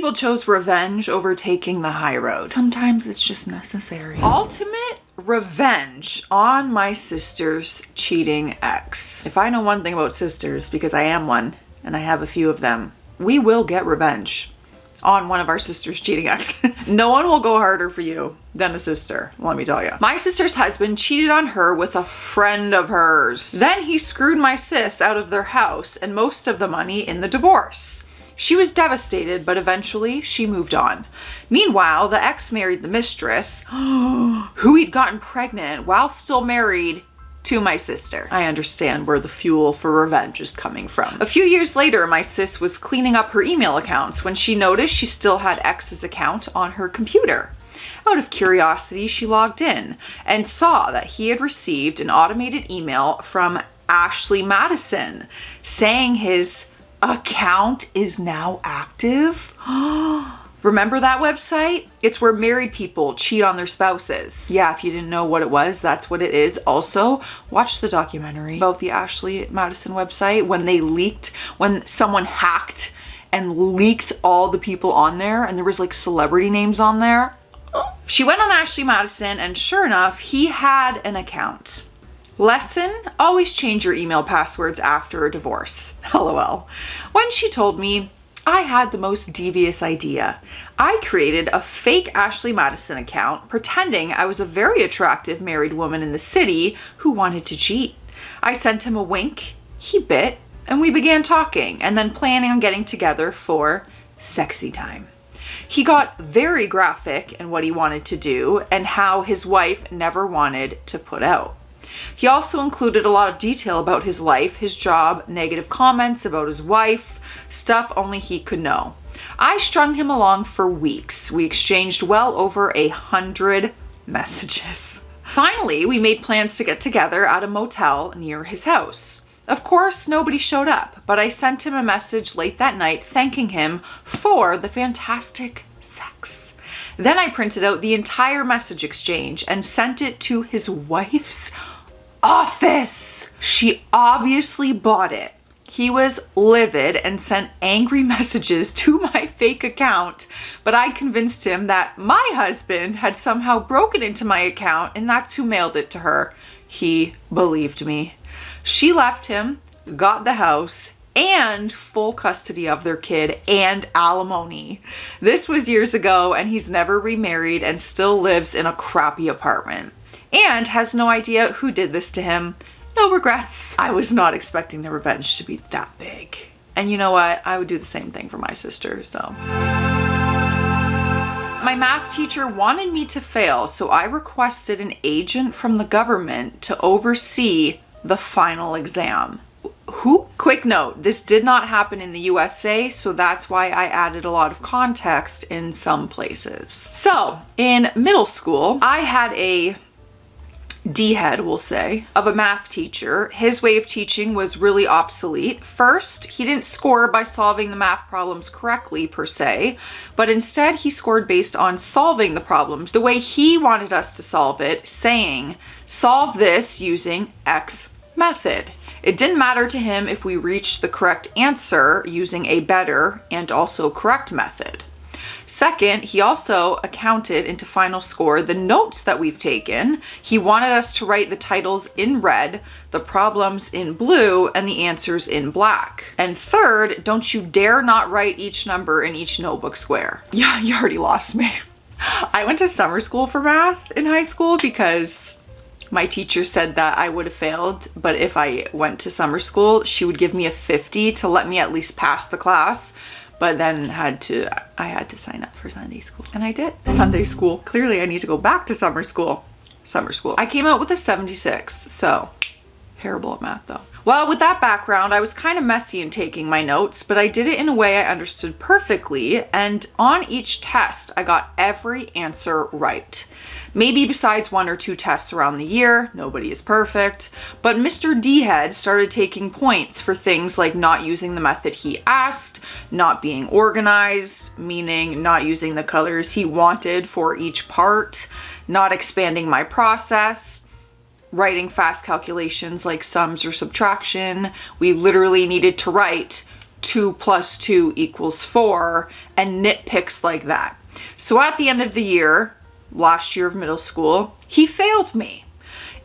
people chose revenge over taking the high road. Sometimes it's just necessary. Ultimate revenge on my sister's cheating ex. If I know one thing about sisters, because I am one and I have a few of them, we will get revenge on one of our sister's cheating exes. No one will go harder for you than a sister, let me tell you. My sister's husband cheated on her with a friend of hers. Then he screwed my sis out of their house and most of the money in the divorce. She was devastated, but eventually she moved on. Meanwhile, the ex married the mistress, who he'd gotten pregnant while still married to my sister. I understand where the fuel for revenge is coming from. A few years later, my sis was cleaning up her email accounts when she noticed she still had ex's account on her computer. Out of curiosity, she logged in and saw that he had received an automated email from Ashley Madison saying his account is now active. Remember that website? It's where married people cheat on their spouses. Yeah, if you didn't know what it was, that's what it is. Also, watch the documentary about the Ashley Madison website when someone hacked and leaked all the people on there, and there was like celebrity names on there. She went on Ashley Madison, and sure enough, he had an account. Lesson: always change your email passwords after a divorce. LOL. When she told me, I had the most devious idea. I created a fake Ashley Madison account pretending I was a very attractive married woman in the city who wanted to cheat. I sent him a wink, he bit, and we began talking and then planning on getting together for sexy time. He got very graphic in what he wanted to do and how his wife never wanted to put out. He also included a lot of detail about his life, his job, negative comments about his wife, stuff only he could know. I strung him along for weeks. We exchanged well over 100 messages. Finally, we made plans to get together at a motel near his house. Of course, nobody showed up, but I sent him a message late that night thanking him for the fantastic sex. Then I printed out the entire message exchange and sent it to his wife's office. She obviously bought it. He was livid and sent angry messages to my fake account, but I convinced him that my husband had somehow broken into my account and that's who mailed it to her. He believed me. She left him, got the house, and full custody of their kid and alimony. This was years ago, and he's never remarried and still lives in a crappy apartment and has no idea who did this to him. No regrets. I was not expecting the revenge to be that big. And you know what? I would do the same thing for my sister, so. My math teacher wanted me to fail, so I requested an agent from the government to oversee the final exam. Who? Quick note, this did not happen in the USA, so that's why I added a lot of context in some places. So, in middle school, I had a D-head, we'll say, of a math teacher. His way of teaching was really obsolete. First, he didn't score by solving the math problems correctly per se, but instead he scored based on solving the problems the way he wanted us to solve it, saying, solve this using X method. It didn't matter to him if we reached the correct answer using a better and also correct method. Second, he also accounted into final score the notes that we've taken. He wanted us to write the titles in red, the problems in blue, and the answers in black. And third, don't you dare not write each number in each notebook square. Yeah, you already lost me. I went to summer school for math in high school because my teacher said that I would have failed, but if I went to summer school, she would give me a 50 to let me at least pass the class. But then I had to sign up for Sunday school, and I did. Sunday school. Clearly I need to go back to summer school. I came out with a 76, so terrible at math though. Well, with that background, I was kind of messy in taking my notes, but I did it in a way I understood perfectly, and on each test, I got every answer right. Maybe besides 1 or 2 tests around the year, nobody is perfect, but Mr. D-Head started taking points for things like not using the method he asked, not being organized, meaning not using the colors he wanted for each part, not expanding my process, writing fast calculations like sums or subtraction. We literally needed to write 2 plus 2 equals 4 and nitpicks like that. So at the end of the year, last year of middle school, he failed me.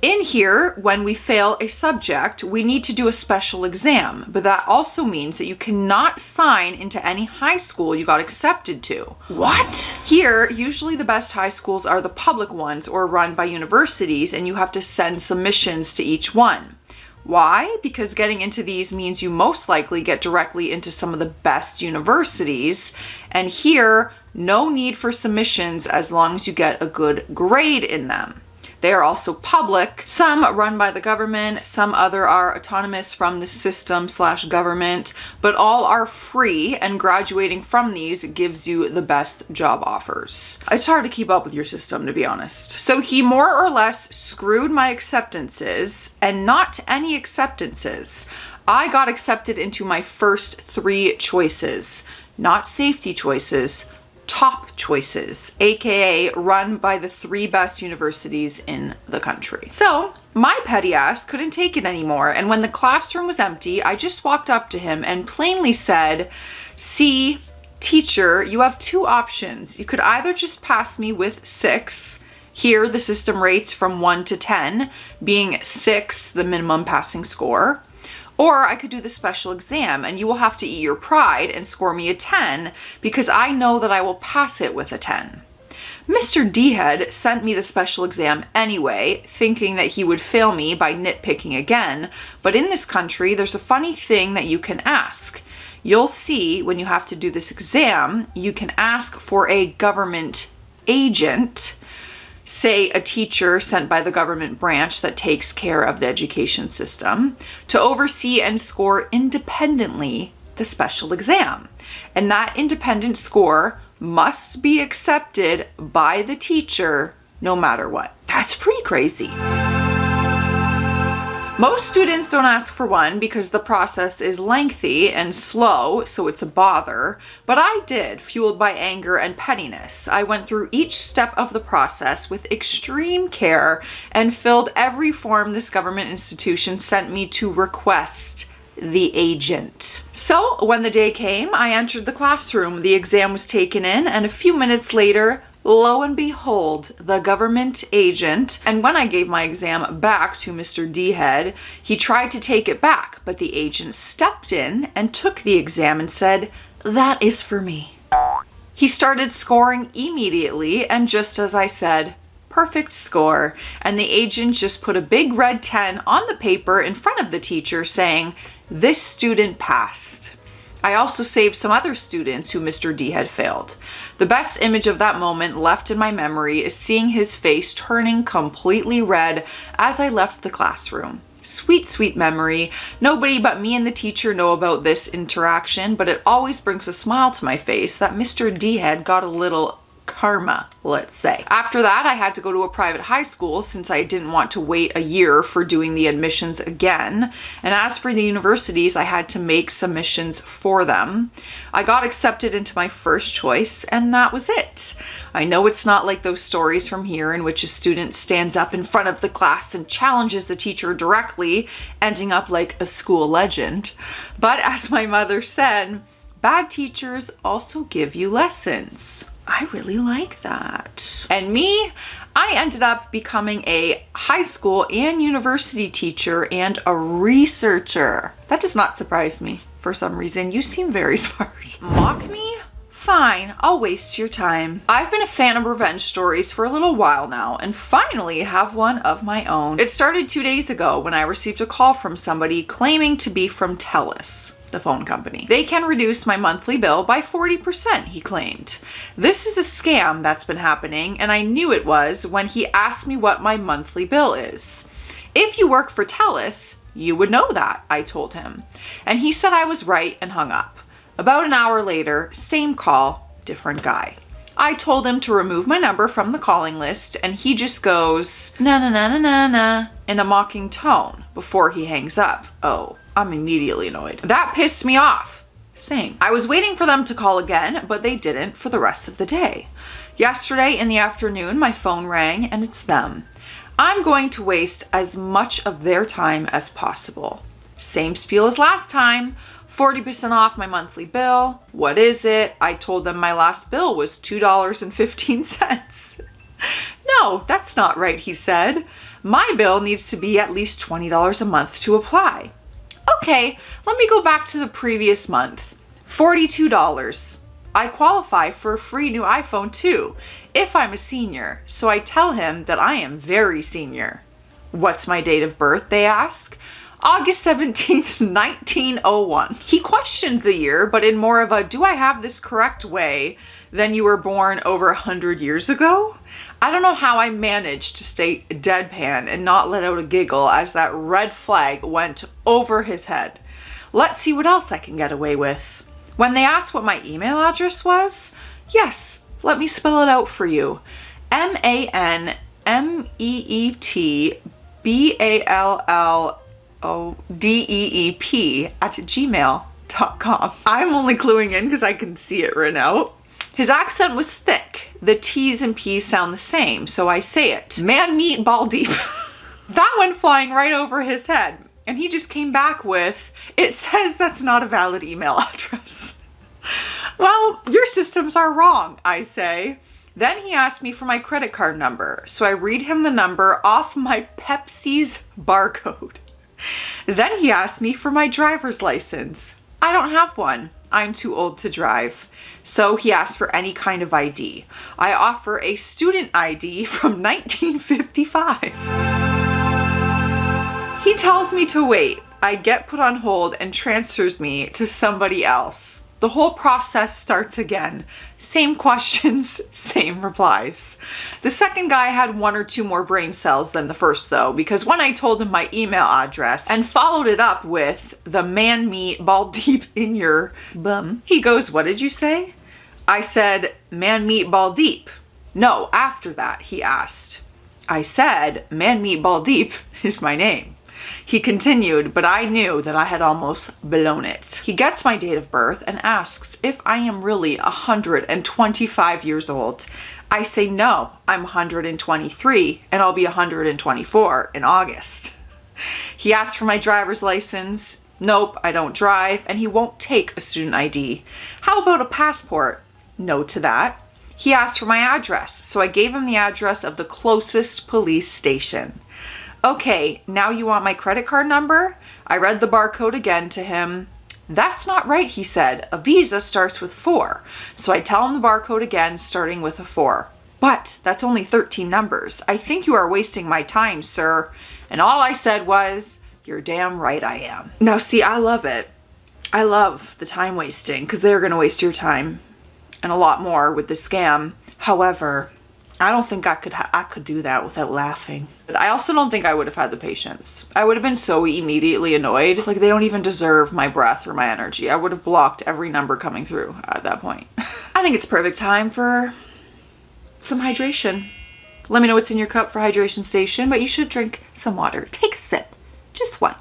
In here, when we fail a subject, we need to do a special exam, but that also means that you cannot sign into any high school you got accepted to. What? Here, usually the best high schools are the public ones or run by universities, and you have to send submissions to each one. Why? Because getting into these means you most likely get directly into some of the best universities, and here, no need for submissions as long as you get a good grade in them. They are also public, some run by the government, some other are autonomous from the system/government, but all are free, and graduating from these gives you the best job offers. It's hard to keep up with your system, to be honest. So he more or less screwed my acceptances, and not any acceptances. I got accepted into my first 3 choices, not safety choices, top choices, aka run by the 3 best universities in the country. So my petty ass couldn't take it anymore, and when the classroom was empty, I just walked up to him and plainly said, "See, teacher, you have 2 options. You could either just pass me with 6. Here the system rates from 1 to 10, being 6 the minimum passing score. Or I could do the special exam and you will have to eat your pride and score me a 10 because I know that I will pass it with a 10. Mr. D-Head sent me the special exam anyway, thinking that he would fail me by nitpicking again, but in this country, there's a funny thing that you can ask. You'll see when you have to do this exam, you can ask for a government agent, say a teacher sent by the government branch that takes care of the education system, to oversee and score independently the special exam. And that independent score must be accepted by the teacher no matter what. That's pretty crazy. Most students don't ask for one because the process is lengthy and slow, so it's a bother. But I did, fueled by anger and pettiness. I went through each step of the process with extreme care and filled every form this government institution sent me to request the agent. So when the day came, I entered the classroom. The exam was taken in, and a few minutes later, lo and behold, the government agent, and when I gave my exam back to Mr. D-Head, he tried to take it back, but the agent stepped in and took the exam and said, "That is for me." He started scoring immediately, and just as I said, perfect score, and the agent just put a big red 10 on the paper in front of the teacher saying, "This student passed." I also saved some other students who Mr. D had failed. The best image of that moment left in my memory is seeing his face turning completely red as I left the classroom. Sweet, sweet memory. Nobody but me and the teacher know about this interaction, but it always brings a smile to my face that Mr. D had got a little karma, let's say. After that, I had to go to a private high school since I didn't want to wait a year for doing the admissions again. And as for the universities, I had to make submissions for them. I got accepted into my first choice, and that was it. I know it's not like those stories from here in which a student stands up in front of the class and challenges the teacher directly, ending up like a school legend. But as my mother said, bad teachers also give you lessons. I really like that. And me, I ended up becoming a high school and university teacher and a researcher. That does not surprise me for some reason. You seem very smart. Mock me? Fine, I'll waste your time. I've been a fan of revenge stories for a little while now and finally have one of my own. It started 2 days ago when I received a call from somebody claiming to be from TELUS, the phone company. They can reduce my monthly bill by 40%, he claimed. This is a scam that's been happening, and I knew it was when he asked me what my monthly bill is. If you work for TELUS, you would know that, I told him. And he said I was right and hung up. About an hour later, same call, different guy. I told him to remove my number from the calling list, and he just goes, "Na na na na na na," in a mocking tone before he hangs up. Oh, I'm immediately annoyed. That pissed me off. Same. I was waiting for them to call again, but they didn't for the rest of the day. Yesterday in the afternoon, my phone rang, and it's them. I'm going to waste as much of their time as possible. Same spiel as last time. 40% off my monthly bill. What is it? I told them my last bill was $2.15. No, that's not right, he said. My bill needs to be at least $20 a month to apply. Okay, let me go back to the previous month. $42. I qualify for a free new iPhone too, if I'm a senior, so I tell him that I am very senior. What's my date of birth, they ask. August 17th, 1901. He questioned the year, but in more of a, do I have this correct way than you were born over 100 years ago? I don't know how I managed to stay deadpan and not let out a giggle as that red flag went over his head. Let's see what else I can get away with. When they asked what my email address was, yes, let me spell it out for you. manmeetballdeep@gmail.com. I'm only cluing in because I can see it written out. His accent was thick. The T's and P's sound the same, so I say it. Man meet ball deep. That went flying right over his head. And he just came back with, it says that's not a valid email address. Well, your systems are wrong, I say. Then he asked me for my credit card number, so I read him the number off my Pepsi's barcode. Then he asked me for my driver's license. I don't have one. I'm too old to drive. So he asked for any kind of ID. I offer a student ID from 1955. He tells me to wait. I get put on hold and transfers me to somebody else. The whole process starts again. Same questions, same replies. The second guy had 1 or 2 more brain cells than the first though, because when I told him my email address and followed it up with the man meat ball deep in your bum, he goes, what did you say? I said, man meat ball deep. No, after that, he asked. I said, man meat ball deep is my name. He continued, but I knew that I had almost blown it. He gets my date of birth and asks if I am really 125 years old. I say no, I'm 123 and I'll be 124 in August. He asked for my driver's license. Nope, I don't drive, and he won't take a student ID. How about a passport? No to that. He asked for my address, so I gave him the address of the closest police station. Okay, now you want my credit card number? I read the barcode again to him. That's not right, he said. A Visa starts with 4. So I tell him the barcode again, starting with a 4. But that's only 13 numbers. I think you are wasting my time, sir. And all I said was, you're damn right I am. Now see, I love it. I love the time wasting because they're going to waste your time and a lot more with the scam. However, I don't think I could do that without laughing. But I also don't think I would have had the patience. I would have been so immediately annoyed. Like, they don't even deserve my breath or my energy. I would have blocked every number coming through at that point. I think it's perfect time for some hydration. Let me know what's in your cup for hydration station, but you should drink some water. Take a sip. Just one.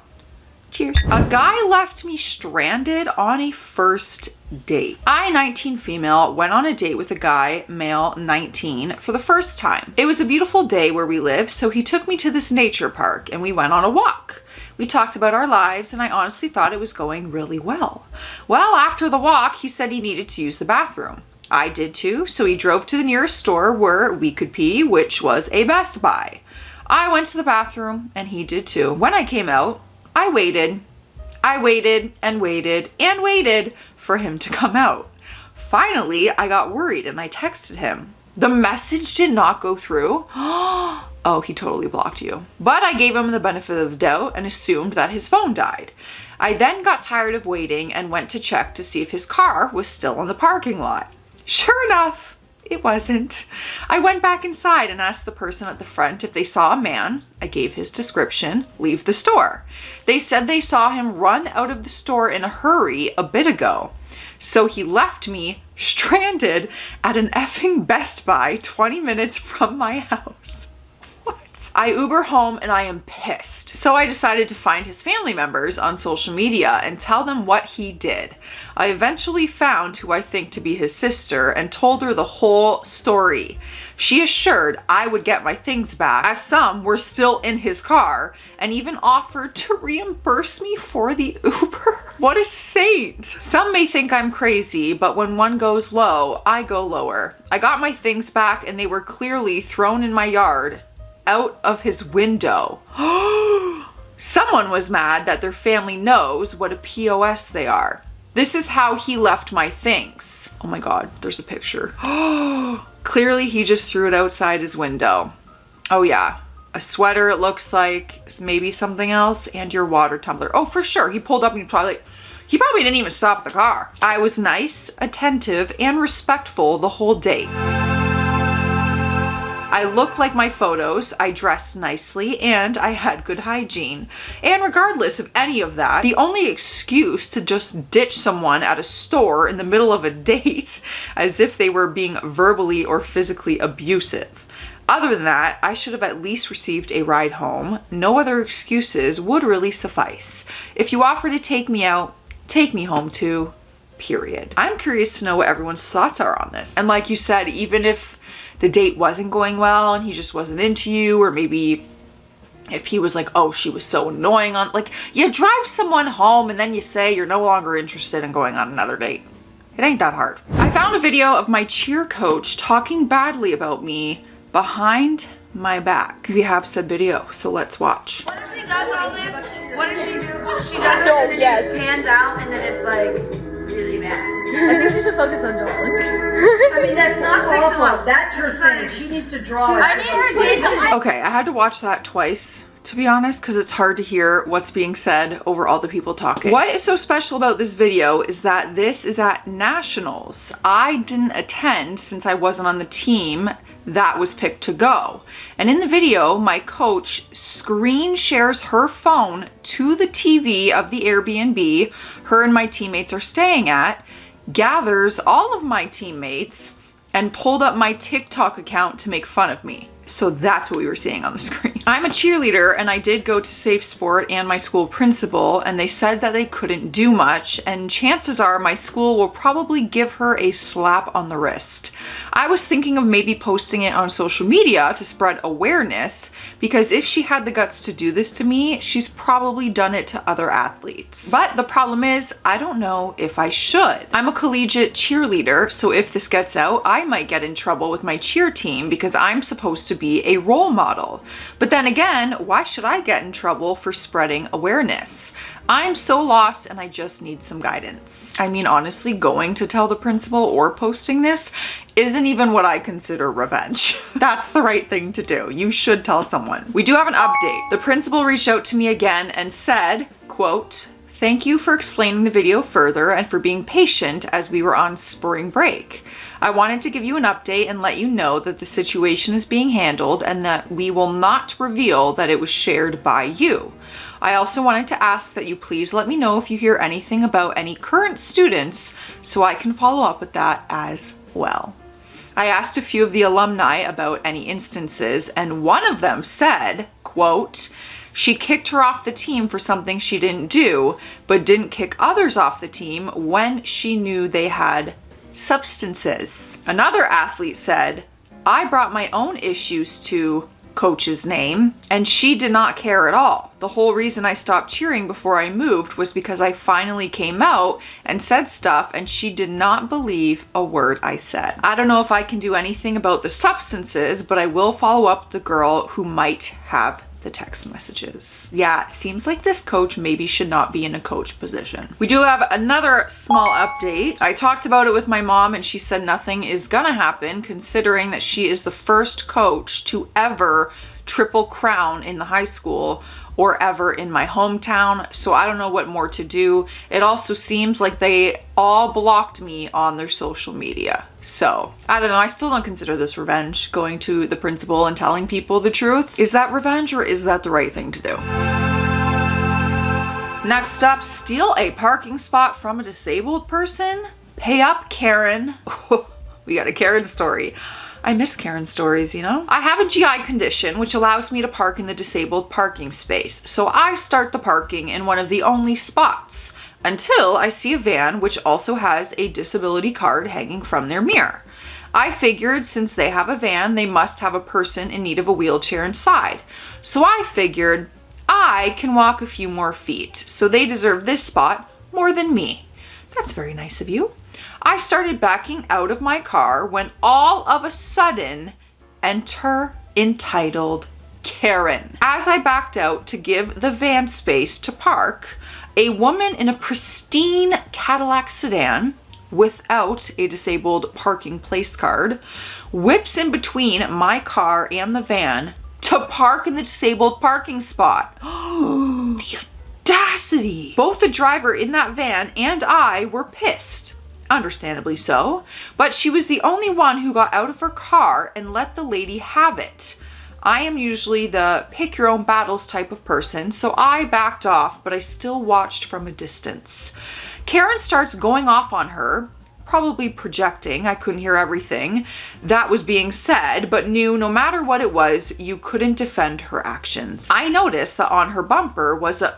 Cheers. A guy left me stranded on a first date. I, 19 female, went on a date with a guy, male 19, for the first time. It was a beautiful day where we live, so he took me to this nature park and we went on a walk. We talked about our lives and I honestly thought it was going really well. Well, after the walk, he said he needed to use the bathroom. I did too, so he drove to the nearest store where we could pee, which was a Best Buy. I went to the bathroom and he did too. When I came out, I waited and waited and waited for him to come out. Finally, I got worried and I texted him. The message did not go through. Oh, he totally blocked you. But I gave him the benefit of the doubt and assumed that his phone died. I then got tired of waiting and went to check to see if his car was still in the parking lot. Sure enough, it wasn't. I went back inside and asked the person at the front if they saw a man, I gave his description, leave the store. They said they saw him run out of the store in a hurry a bit ago. So he left me stranded at an effing Best Buy 20 minutes from my house. What? I Uber home and I am pissed. So I decided to find his family members on social media and tell them what he did. I eventually found who I think to be his sister and told her the whole story. She assured I would get my things back, as some were still in his car, and even offered to reimburse me for the Uber. What a saint. Some may think I'm crazy, but when one goes low, I go lower. I got my things back and they were clearly thrown in my yard, out of his window. Someone was mad that their family knows what a POS they are. This is how he left my things. Oh my God, there's a picture. Clearly he just threw it outside his window. Oh yeah, a sweater it looks like, maybe something else, and your water tumbler. Oh, for sure, he pulled up and he probably didn't even stop the car. I was nice, attentive, and respectful the whole date. I looked like my photos, I dressed nicely, and I had good hygiene. And regardless of any of that, the only excuse to just ditch someone at a store in the middle of a date as if they were being verbally or physically abusive. Other than that, I should have at least received a ride home. No other excuses would really suffice. If you offer to take me out, take me home too, period. I'm curious to know what everyone's thoughts are on this. And like you said, even if the date wasn't going well and he just wasn't into you, or maybe if he was like, oh, she was so annoying like you drive someone home and then you say you're no longer interested in going on another date. It ain't that hard. I found a video of my cheer coach talking badly about me behind my back. We have said video, so let's watch. What if she does all this? What does she do? She does this and then it just pans out and then it's like really bad. I think she should focus on drawing. I mean, that's not sexual love. That's her thing. She needs to draw. I need her dates. Okay, I had to watch that twice, to be honest, because it's hard to hear what's being said over all the people talking. What is so special about this video is that this is at nationals. I didn't attend since I wasn't on the team that was picked to go. And in the video, my coach screen shares her phone to the TV of the Airbnb her and my teammates are staying at, gathers all of my teammates, and pulled up my TikTok account to make fun of me. So that's what we were seeing on the screen. I'm a cheerleader and I did go to Safe Sport and my school principal, and they said that they couldn't do much, and chances are my school will probably give her a slap on the wrist. I was thinking of maybe posting it on social media to spread awareness, because if she had the guts to do this to me, she's probably done it to other athletes. But the problem is, I don't know if I should. I'm a collegiate cheerleader, so if this gets out, I might get in trouble with my cheer team because I'm supposed to be a role model. But then again, why should I get in trouble for spreading awareness? I'm so lost and I just need some guidance. I mean, honestly, going to tell the principal or posting this isn't even what I consider revenge. That's the right thing to do. You should tell someone. We do have an update. The principal reached out to me again and said, quote, "Thank you for explaining the video further and for being patient as we were on spring break. I wanted to give you an update and let you know that the situation is being handled and that we will not reveal that it was shared by you. I also wanted to ask that you please let me know if you hear anything about any current students so I can follow up with that as well." I asked a few of the alumni about any instances, and one of them said, quote, "She kicked her off the team for something she didn't do, but didn't kick others off the team when she knew they had substances." Another athlete said, "I brought my own issues to coach's name and she did not care at all. The whole reason I stopped cheering before I moved was because I finally came out and said stuff and she did not believe a word I said. I don't know if I can do anything about the substances, but I will follow up with the girl who might have the text messages." Yeah, it seems like this coach maybe should not be in a coach position. We do have another small update. I talked about it with my mom and she said nothing is gonna happen, considering that she is the first coach to ever triple crown in the high school or ever in my hometown, so I don't know what more to do. It also seems like they all blocked me on their social media. So, I don't know, I still don't consider this revenge, going to the principal and telling people the truth. Is that revenge or is that the right thing to do? Next up, steal a parking spot from a disabled person? Pay up, Karen. We got a Karen story. I miss Karen stories, you know? I have a GI condition which allows me to park in the disabled parking space, so I start the parking in one of the only spots until I see a van which also has a disability card hanging from their mirror. I figured since they have a van, they must have a person in need of a wheelchair inside. So I figured I can walk a few more feet, so they deserve this spot more than me. That's very nice of you. I started backing out of my car when all of a sudden, enter entitled Karen. As I backed out to give the van space to park, a woman in a pristine Cadillac sedan without a disabled parking place card whips in between my car and the van to park in the disabled parking spot. The audacity! Both the driver in that van and I were pissed. Understandably so, but she was the only one who got out of her car and let the lady have it. I am usually the pick your own battles type of person, so I backed off, but I still watched from a distance. Karen starts going off on her, probably projecting. I couldn't hear everything that was being said, but knew no matter what it was, you couldn't defend her actions. I noticed that on her bumper was a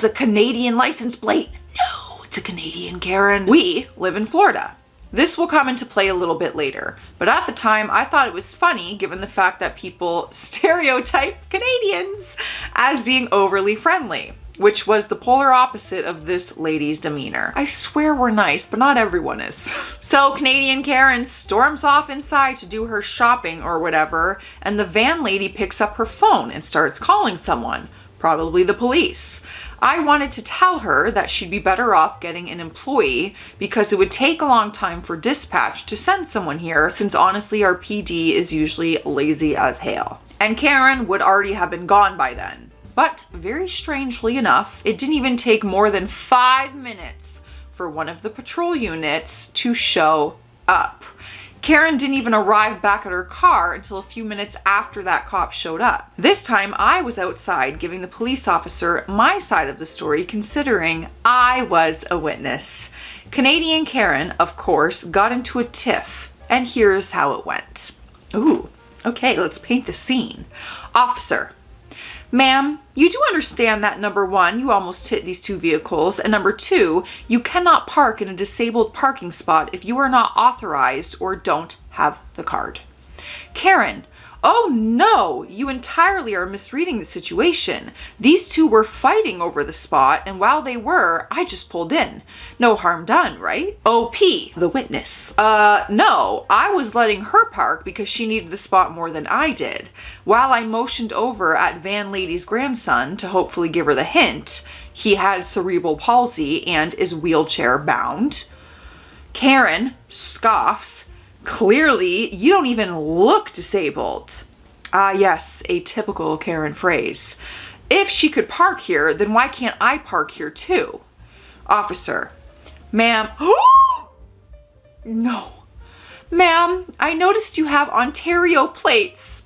Canadian license plate. No, it's a Canadian Karen. We live in Florida. This will come into play a little bit later, but at the time I thought it was funny given the fact that people stereotype Canadians as being overly friendly, which was the polar opposite of this lady's demeanor. I swear we're nice, but not everyone is. So Canadian Karen storms off inside to do her shopping or whatever, and the van lady picks up her phone and starts calling someone, probably the police. I wanted to tell her that she'd be better off getting an employee because it would take a long time for dispatch to send someone here, since honestly our PD is usually lazy as hail. And Karen would already have been gone by then. But very strangely enough, it didn't even take more than 5 minutes for one of the patrol units to show up. Karen didn't even arrive back at her car until a few minutes after that cop showed up. This time I was outside giving the police officer my side of the story, considering I was a witness. Canadian Karen, of course, got into a tiff, and here's how it went. Ooh, okay, let's paint the scene. Officer: ma'am, you do understand that number one, you almost hit these two vehicles, and number two, you cannot park in a disabled parking spot if you are not authorized or don't have the card. Karen: oh no, you entirely are misreading the situation. These two were fighting over the spot, and while they were, I just pulled in. No harm done, right? OP, the witness: no, I was letting her park because she needed the spot more than I did. While I motioned over at van lady's grandson to hopefully give her the hint, he had cerebral palsy and is wheelchair bound. Karen scoffs: clearly, you don't even look disabled. Ah, yes, a typical Karen phrase. If she could park here, then why can't I park here too? Officer: ma'am, no. Ma'am, I noticed you have Ontario plates.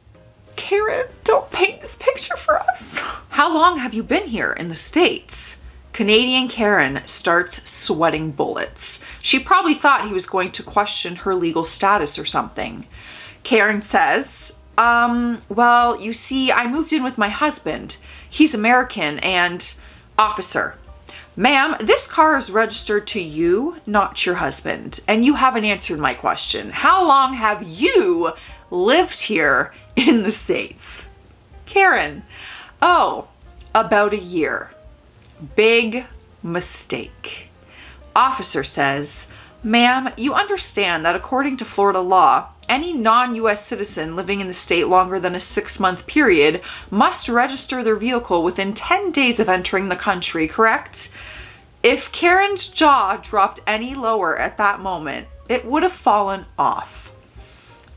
Karen, don't paint this picture for us. How long have you been here in the States? Canadian Karen starts sweating bullets. She probably thought he was going to question her legal status or something. Karen says, well, you see, I moved in with my husband. He's American and... Officer: ma'am, this car is registered to you, not your husband. And you haven't answered my question. How long have you lived here in the States? Karen: oh, about a year. Big mistake. Officer says, ma'am, you understand that according to Florida law, any non-US citizen living in the state longer than a 6-month period must register their vehicle within 10 days of entering the country, correct? If Karen's jaw dropped any lower at that moment, it would have fallen off.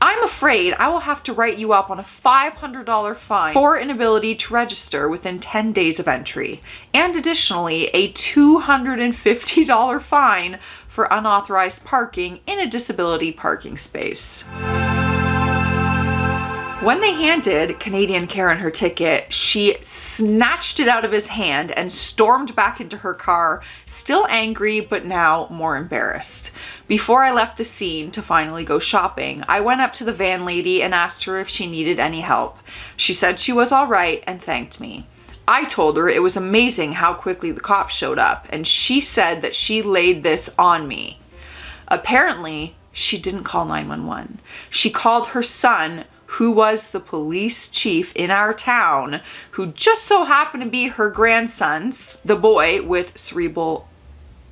I'm afraid I will have to write you up on a $500 fine for inability to register within 10 days of entry, and additionally a $250 fine for unauthorized parking in a disability parking space. When they handed Canadian Karen her ticket, she snatched it out of his hand and stormed back into her car, still angry, but now more embarrassed. Before I left the scene to finally go shopping, I went up to the van lady and asked her if she needed any help. She said she was all right and thanked me. I told her it was amazing how quickly the cops showed up, and she said that she laid this on me. Apparently, she didn't call 911. She called her son, who was the police chief in our town, who just so happened to be her grandson's, the boy with cerebral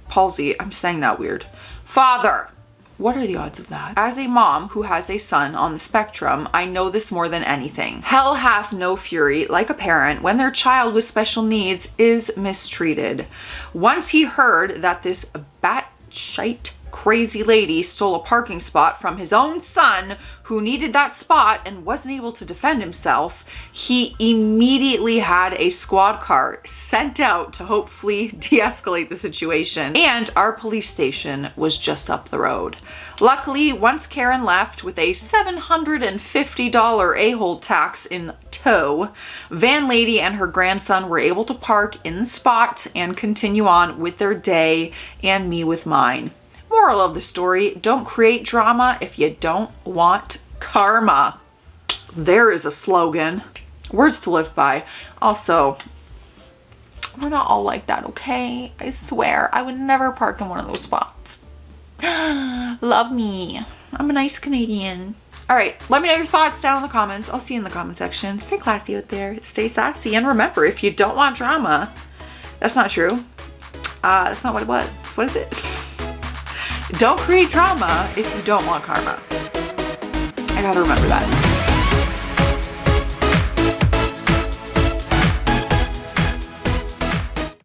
palsy. I'm saying that weird. Father. What are the odds of that? As a mom who has a son on the spectrum, I know this more than anything. Hell hath no fury like a parent when their child with special needs is mistreated. Once he heard that this batshite crazy lady stole a parking spot from his own son who needed that spot and wasn't able to defend himself, he immediately had a squad car sent out to hopefully de-escalate the situation, and our police station was just up the road. Luckily, once Karen left with a $750 a-hole tax in tow, van lady and her grandson were able to park in the spot and continue on with their day, and me with mine. Moral of the story, don't create drama if you don't want karma. There is a slogan. Words to live by. Also, we're not all like that, okay? I swear, I would never park in one of those spots. Love me. I'm a nice Canadian. All right, let me know your thoughts down in the comments. I'll see you in the comment section. Stay classy out there. Stay sassy. And remember, if you don't want drama, that's not true. That's not what it was. What is it? Don't create drama if you don't want karma. I gotta remember that.